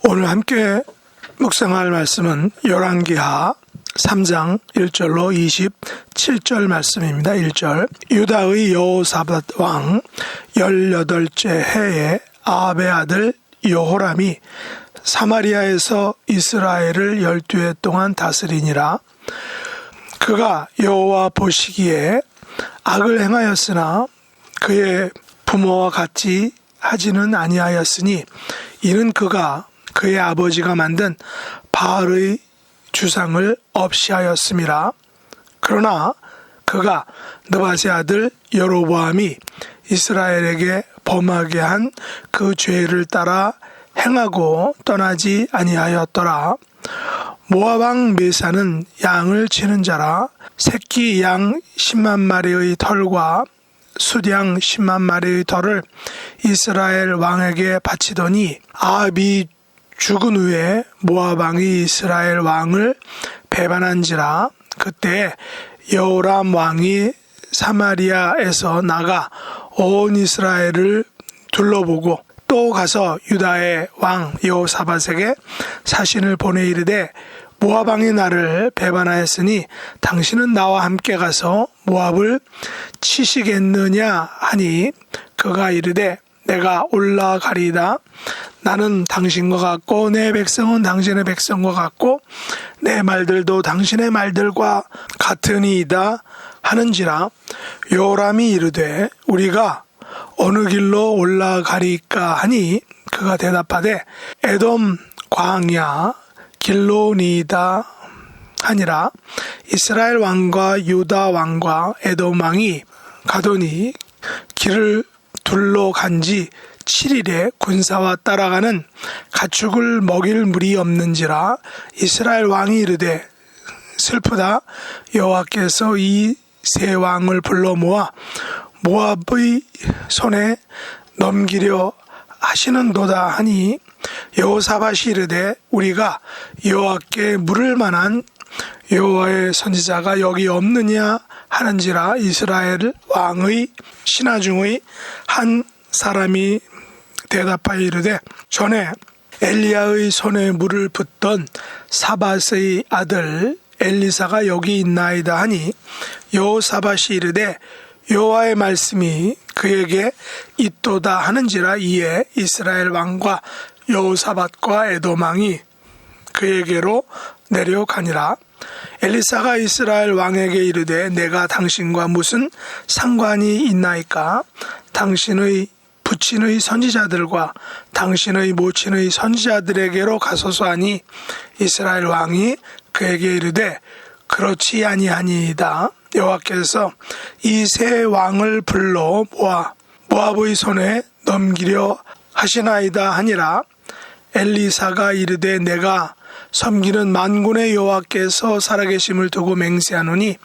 오늘 함께 묵상할 말씀은 열왕기하 3장 1절로 27절 말씀입니다. 1절 유다의 여호사밧 왕 18째 해에 아합의 아들 여호람이 사마리아에서 이스라엘을 12해 동안 다스리니라. 그가 여호와 보시기에 악을 행하였으나 그의 부모와 같이 하지는 아니하였으니 이는 그가 그의 아버지가 만든 바알의 주상을 없이 하였음이라. 그러나 그가 느밧의 아들 여로보암이 이스라엘에게 범하게 한 그 죄를 따라 행하고 떠나지 아니하였더라. 모압 왕 메사는 양을 치는 자라. 새끼 양 10만 마리의 털과 숫양 10만 마리의 털을 이스라엘 왕에게 바치더니 아합이 죽은 후에 모압 왕이 이스라엘 왕을 배반한지라. 그때 여호람 왕이 사마리아에서 나가 온 이스라엘을 둘러보고 또 가서 유다의 왕 여호사밧에게 사신을 보내 이르되 모압 왕이 나를 배반하였으니 당신은 나와 함께 가서 모압을 치시겠느냐 하니 그가 이르되 내가 올라가리이다. 나는 당신과 같고 내 백성은 당신의 백성과 같고 내 말들도 당신의 말들과 같으니이다 하는지라. 요람이 이르되 우리가 어느 길로 올라가리까 하니 그가 대답하되 에돔 광야 길로니이다 하니라. 이스라엘 왕과 유다 왕과 에돔 왕이 가더니 길을 둘러 간지 7일에 군사와 따라가는 가축을 먹일 물이 없는지라. 이스라엘 왕이 이르되 슬프다. 여호와께서 이 세 왕을 불러 모아 모압의 손에 넘기려 하시는도다 하니 여호사밧이 이르되 우리가 여호와께 물을 만한 여호와의 선지자가 여기 없느냐 하는지라. 이스라엘 왕의 신하 중의 한 사람이 대답하여 이르되 전에 엘리야의 손에 물을 붓던 사밧의 아들 엘리사가 여기 있나이다 하니 여호사밧이 이르되 여호와의 말씀이 그에게 있도다 하는지라. 이에 이스라엘 왕과 여호사밧과 에돔 왕이 그에게로 내려가니라. 엘리사가 이스라엘 왕에게 이르되 내가 당신과 무슨 상관이 있나이까? 당신의 부친의 선지자들과 당신의 모친의 선지자들에게로 가소서 하니 이스라엘 왕이 그에게 이르되 그렇지 아니하니이다. 여호와께서 이 세 왕을 불러 모아 모압의 손에 넘기려 하시나이다 하니라. 엘리사가 이르되 내가 섬기는 만군의 여호와께서 살아계심을 두고 맹세하노니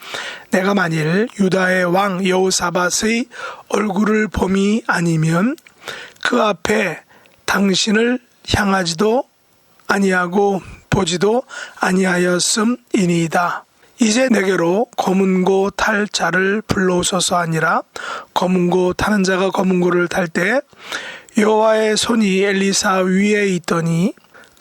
내가 만일 유다의 왕 여호사밧의 얼굴을 봄이 아니면 그 앞에 당신을 향하지도 아니하고 보지도 아니하였음이니이다. 이제 내게로 검은고 탈 자를 불러오소서 아니라 검은고 타는 자가 검은고를 탈 때 여호와의 손이 엘리사 위에 있더니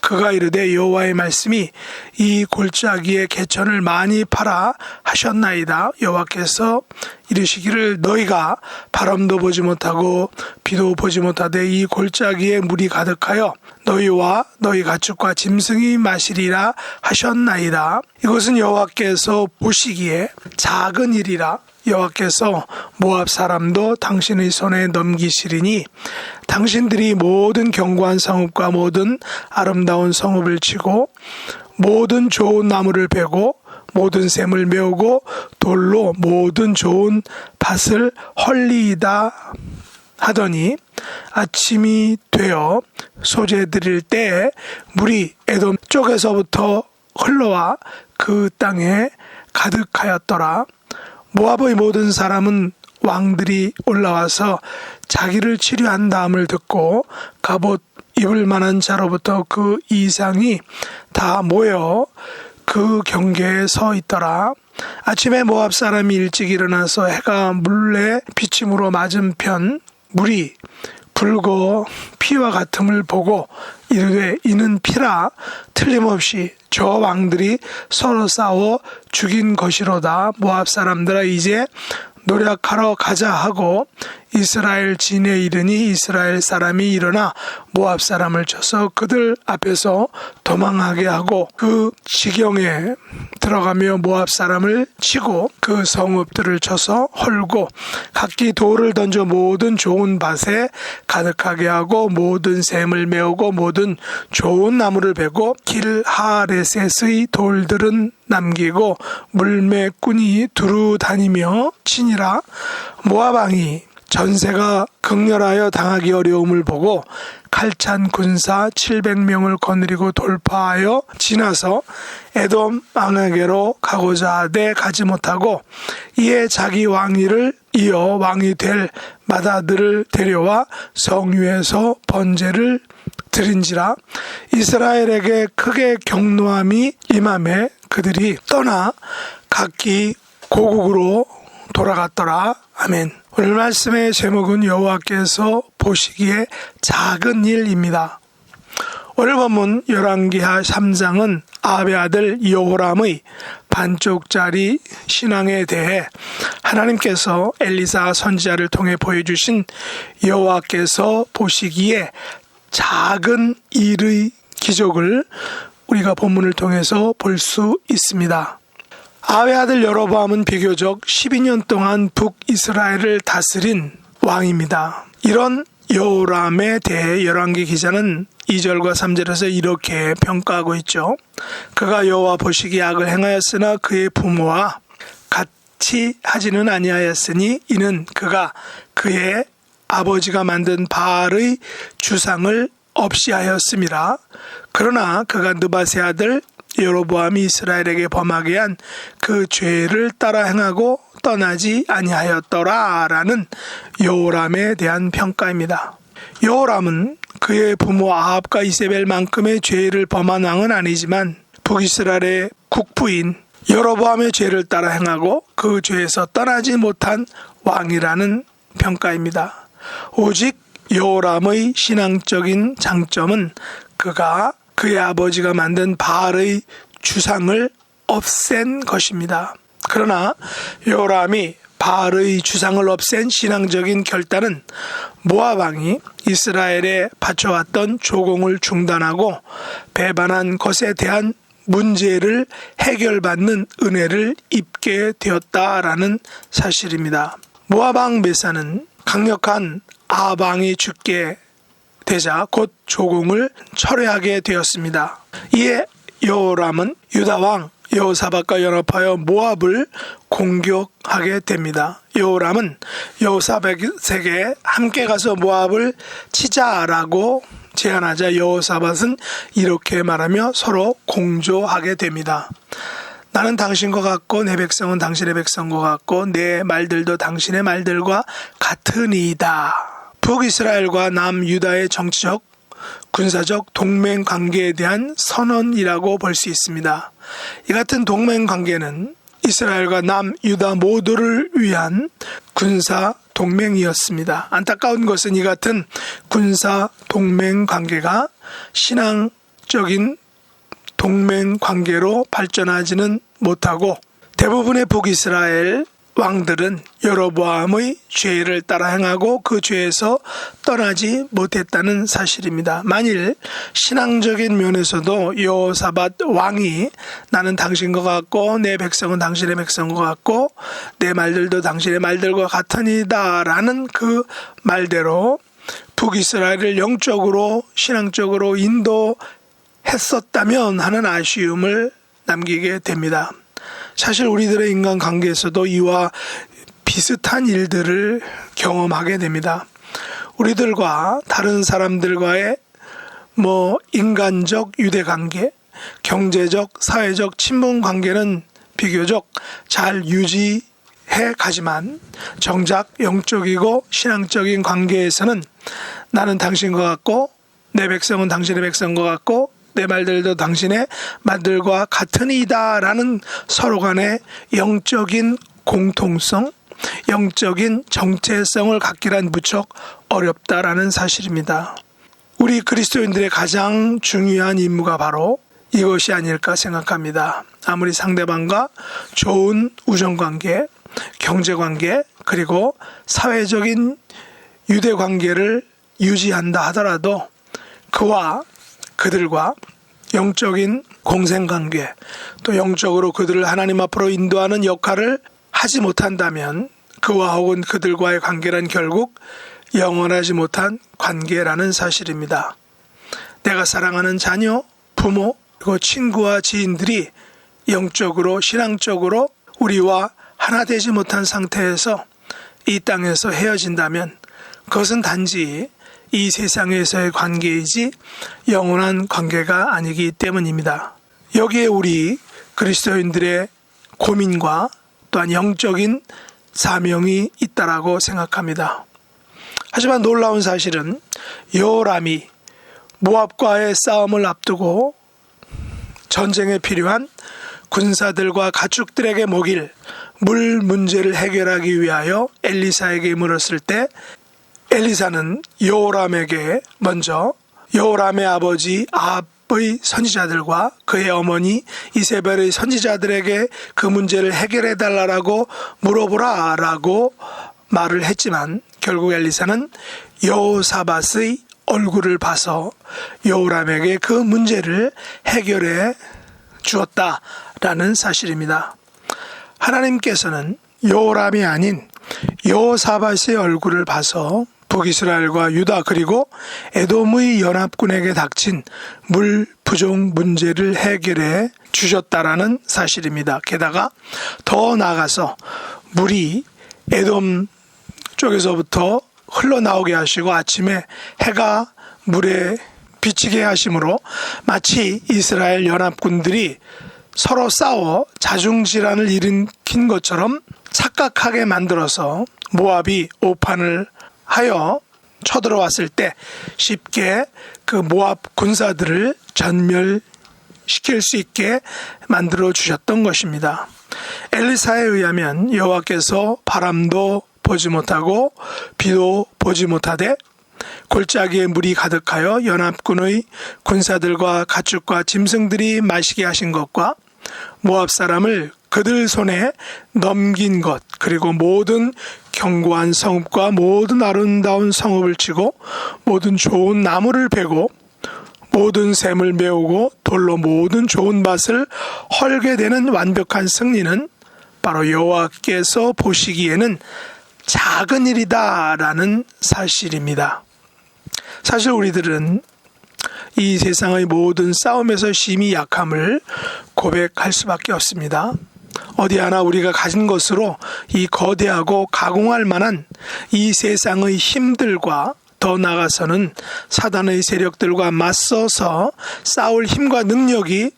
그가 이르되 여호와의 말씀이 이 골짜기에 개천을 많이 파라 하셨나이다. 여호와께서 이르시기를 너희가 바람도 보지 못하고 비도 보지 못하되 이 골짜기에 물이 가득하여 너희와 너희 가축과 짐승이 마시리라 하셨나이다. 이것은 여호와께서 보시기에 작은 일이라. 여호와께서 모압 사람도 당신의 손에 넘기시리니 당신들이 모든 견고한 성읍과 모든 아름다운 성읍을 치고 모든 좋은 나무를 베고 모든 샘을 메우고 돌로 모든 좋은 밭을 헐리이다 하더니 아침이 되어 소재 드릴 때에 물이 에돔 쪽에서부터 흘러와 그 땅에 가득하였더라. 모압의 모든 사람은 왕들이 올라와서 자기를 치료한 다음을 듣고 갑옷 입을 만한 자로부터 그 이상이 다 모여 그 경계에 서 있더라. 아침에 모압 사람이 일찍 일어나서 해가 물레 비침으로 맞은편 물이 붉어 피와 같음을 보고 이르되 이는 피라. 틀림없이 저 왕들이 서로 싸워 죽인 것이로다. 모압 사람들아 이제 노력하러 가자 하고 이스라엘 진에 이르니 이스라엘 사람이 일어나 모압 사람을 쳐서 그들 앞에서 도망하게 하고 그 지경에 들어가며 모압 사람을 치고 그 성읍들을 쳐서 헐고 각기 돌을 던져 모든 좋은 밭에 가득하게 하고 모든 샘을 메우고 모든 좋은 나무를 베고 길 하레셋의 돌들은 남기고 물매꾼이 두루 다니며 치니라. 모압 왕이 전세가 극렬하여 당하기 어려움을 보고 칼찬 군사 700명을 거느리고 돌파하여 지나서 에돔 왕에게로 가고자 하되 가지 못하고 이에 자기 왕위를 이어 왕이 될 맏아들을 데려와 성유에서 번제를 드린지라. 이스라엘에게 크게 경노함이 임함에 그들이 떠나 각기 고국으로 돌아갔더라. 아멘. 오늘 말씀의 제목은 여호와께서 보시기에 작은 일입니다. 오늘 본문 열왕기하 3장은 아합의 아들 여호람의 반쪽짜리 신앙에 대해 하나님께서 엘리사 선지자를 통해 보여주신 여호와께서 보시기에 작은 일의 기적을 우리가 본문을 통해서 볼 수 있습니다. 아합의 아들 여로보암은 비교적 12년 동안 북이스라엘을 다스린 왕입니다. 이런 여호람에 대해 열왕기 기자는 2절과 3절에서 이렇게 평가하고 있죠. 그가 여호와 보시기에 악을 행하였으나 그의 부모와 같이 하지는 아니하였으니 이는 그가 그의 아버지가 만든 바알의 주상을 없이 하였음이라. 그러나 그가 느밧의 아들 여로보암이 이스라엘에게 범하게 한 그 죄를 따라 행하고 떠나지 아니하였더라 라는 여호람에 대한 평가입니다. 여호람은 그의 부모 아합과 이세벨만큼의 죄를 범한 왕은 아니지만 북이스라엘의 국부인 여로보암의 죄를 따라 행하고 그 죄에서 떠나지 못한 왕이라는 평가입니다. 오직 여호람의 신앙적인 장점은 그가 그의 아버지가 만든 바알의 주상을 없앤 것입니다. 그러나 여호람이 바알의 주상을 없앤 신앙적인 결단은 모압 왕이 이스라엘에 바쳐왔던 조공을 중단하고 배반한 것에 대한 문제를 해결받는 은혜를 입게 되었다라는 사실입니다. 모압 왕 메사는 강력한 아합 왕이 죽게 되자 곧 조공을 철회하게 되었습니다. 이에 여호람은 유다 왕 여호사밧과 연합하여 모압을 공격하게 됩니다. 여호람은 여호사밧에게 함께 가서 모압을 치자라고 제안하자 여호사밧은 이렇게 말하며 서로 공조하게 됩니다. 나는 당신과 같고 내 백성은 당신의 백성과 같고 내 말들도 당신의 말들과 같으니이다. 북이스라엘과 남유다의 정치적, 군사적 동맹 관계에 대한 선언이라고 볼 수 있습니다. 이 같은 동맹 관계는 이스라엘과 남유다 모두를 위한 군사 동맹이었습니다. 안타까운 것은 이 같은 군사 동맹 관계가 신앙적인 동맹 관계로 발전하지는 못하고 대부분의 북이스라엘 왕들은 여로보암의 죄를 따라 행하고 그 죄에서 떠나지 못했다는 사실입니다. 만일 신앙적인 면에서도 여호사밧 왕이 나는 당신과 같고 내 백성은 당신의 백성과 같고 내 말들도 당신의 말들과 같으니이다 라는 그 말대로 북이스라엘을 영적으로 신앙적으로 인도했었다면 하는 아쉬움을 남기게 됩니다. 사실 우리들의 인간관계에서도 이와 비슷한 일들을 경험하게 됩니다. 우리들과 다른 사람들과의 인간적 유대관계, 경제적, 사회적 친분관계는 비교적 잘 유지해 가지만 정작 영적이고 신앙적인 관계에서는 나는 당신과 같고 내 백성은 당신의 백성과 같고 내 말들도 당신의 말들과 같으니이다 라는 서로 간의 영적인 공통성, 영적인 정체성을 갖기란 무척 어렵다라는 사실입니다. 우리 그리스도인들의 가장 중요한 임무가 바로 이것이 아닐까 생각합니다. 아무리 상대방과 좋은 우정관계, 경제관계, 그리고 사회적인 유대관계를 유지한다 하더라도 그들과 영적인 공생관계, 또 영적으로 그들을 하나님 앞으로 인도하는 역할을 하지 못한다면 그와 혹은 그들과의 관계란 결국 영원하지 못한 관계라는 사실입니다. 내가 사랑하는 자녀, 부모, 그리고 친구와 지인들이 영적으로 신앙적으로 우리와 하나 되지 못한 상태에서 이 땅에서 헤어진다면 그것은 단지 이 세상에서의 관계이지 영원한 관계가 아니기 때문입니다. 여기에 우리 그리스도인들의 고민과 또한 영적인 사명이 있다라고 생각합니다. 하지만 놀라운 사실은 여호람이 모압과의 싸움을 앞두고 전쟁에 필요한 군사들과 가축들에게 먹일 물 문제를 해결하기 위하여 엘리사에게 물었을 때 엘리사는 여호람에게 먼저 여호람의 아버지 아합의 선지자들과 그의 어머니 이세벨의 선지자들에게 그 문제를 해결해 달라고 물어보라라고 말을 했지만 결국 엘리사는 여호사밧의 얼굴을 봐서 여호람에게 그 문제를 해결해 주었다라는 사실입니다. 하나님께서는 여호람이 아닌 여호사밧의 얼굴을 봐서 북이스라엘과 유다 그리고 에돔의 연합군에게 닥친 물 부족 문제를 해결해 주셨다라는 사실입니다. 게다가 더 나아가서 물이 에돔 쪽에서부터 흘러나오게 하시고 아침에 해가 물에 비치게 하심으로 마치 이스라엘 연합군들이 서로 싸워 자중질환을 일으킨 것처럼 착각하게 만들어서 모압이 오판을 하여 쳐들어왔을 때 쉽게 그 모압 군사들을 전멸시킬 수 있게 만들어 주셨던 것입니다. 엘리사에 의하면 여호와께서 바람도 보지 못하고 비도 보지 못하되 골짜기에 물이 가득하여 연합군의 군사들과 가축과 짐승들이 마시게 하신 것과 모압 사람을 그들 손에 넘긴 것, 그리고 모든 견고한 성읍과 모든 아름다운 성읍을 치고 모든 좋은 나무를 베고 모든 샘을 메우고 돌로 모든 좋은 밭을 헐게 되는 완벽한 승리는 바로 여호와께서 보시기에는 작은 일이다라는 사실입니다. 사실 우리들은 이 세상의 모든 싸움에서 심히 약함을 고백할 수밖에 없습니다. 어디 하나 우리가 가진 것으로 이 거대하고 가공할 만한 이 세상의 힘들과 더 나아가서는 사단의 세력들과 맞서서 싸울 힘과 능력이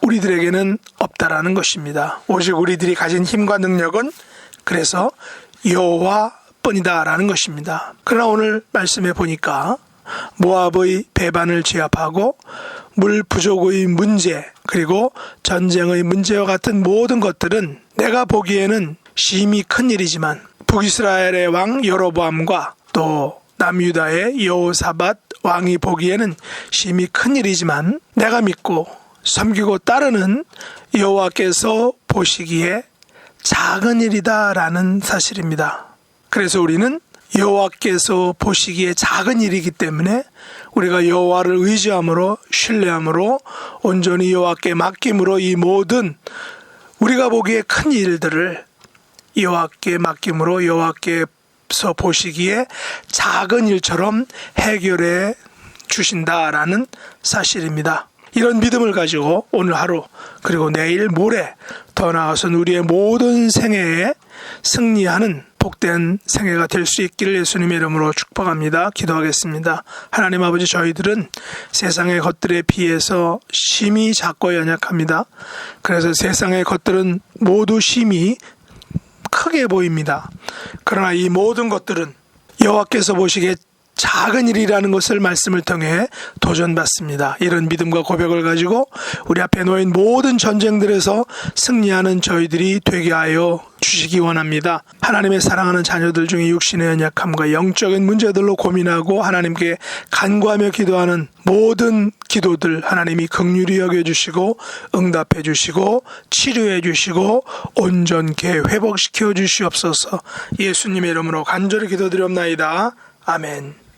우리들에게는 없다라는 것입니다. 오직 우리들이 가진 힘과 능력은 그래서 여호와뿐이다라는 것입니다. 그러나 오늘 말씀해 보니까 모압의 배반을 제압하고 물 부족의 문제, 그리고 전쟁의 문제와 같은 모든 것들은 내가 보기에는 심히 큰 일이지만 북이스라엘의 왕 여로보암과 또 남유다의 여호사밧 왕이 보기에는 심히 큰 일이지만 내가 믿고 섬기고 따르는 여호와께서 보시기에 작은 일이다라는 사실입니다. 그래서 우리는 여호와께서 보시기에 작은 일이기 때문에 우리가 여호와를 의지함으로 신뢰함으로 온전히 여호와께 맡김으로 이 모든 우리가 보기에 큰 일들을 여호와께 맡김으로 여호와께서 보시기에 작은 일처럼 해결해 주신다라는 사실입니다. 이런 믿음을 가지고 오늘 하루 그리고 내일 모레 더 나아가서는 우리의 모든 생애에 승리하는 복된 생애가 될 수 있기를 예수님의 이름으로 축복합니다. 기도하겠습니다. 하나님 아버지, 저희들은 세상의 것들에 비해서 심히 작고 연약합니다. 그래서 세상의 것들은 모두 심히 크게 보입니다. 그러나 이 모든 것들은 여호와께서 보시기에 작은 일이라는 것을 말씀을 통해 도전받습니다. 이런 믿음과 고백을 가지고 우리 앞에 놓인 모든 전쟁들에서 승리하는 저희들이 되게 하여 주시기 원합니다. 하나님의 사랑하는 자녀들 중에 육신의 연약함과 영적인 문제들로 고민하고 하나님께 간구하며 기도하는 모든 기도들 하나님이 긍휼히 여겨주시고 응답해 주시고 치료해 주시고 온전케 회복시켜 주시옵소서. 예수님의 이름으로 간절히 기도드리옵나이다. 아멘.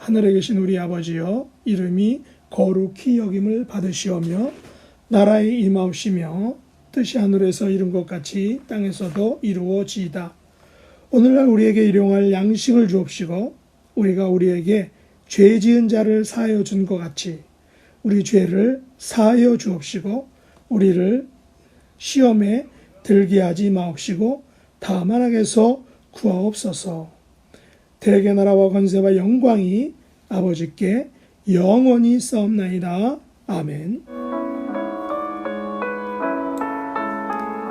하늘에 계신 우리 아버지여, 이름이 거룩히 여김을 받으시오며 나라의 임하옵시며 뜻이 하늘에서 이룬 것 같이 땅에서도 이루어지이다. 오늘날 우리에게 일용할 양식을 주옵시고 우리가 우리에게 죄 지은 자를 사하여 준 것 같이 우리 죄를 사하여 주옵시고 우리를 시험에 들게 하지 마옵시고 다만 악에서 구하옵소서. 대개 나라와 권세와 영광이 아버지께 영원히 싸움나이다. 아멘.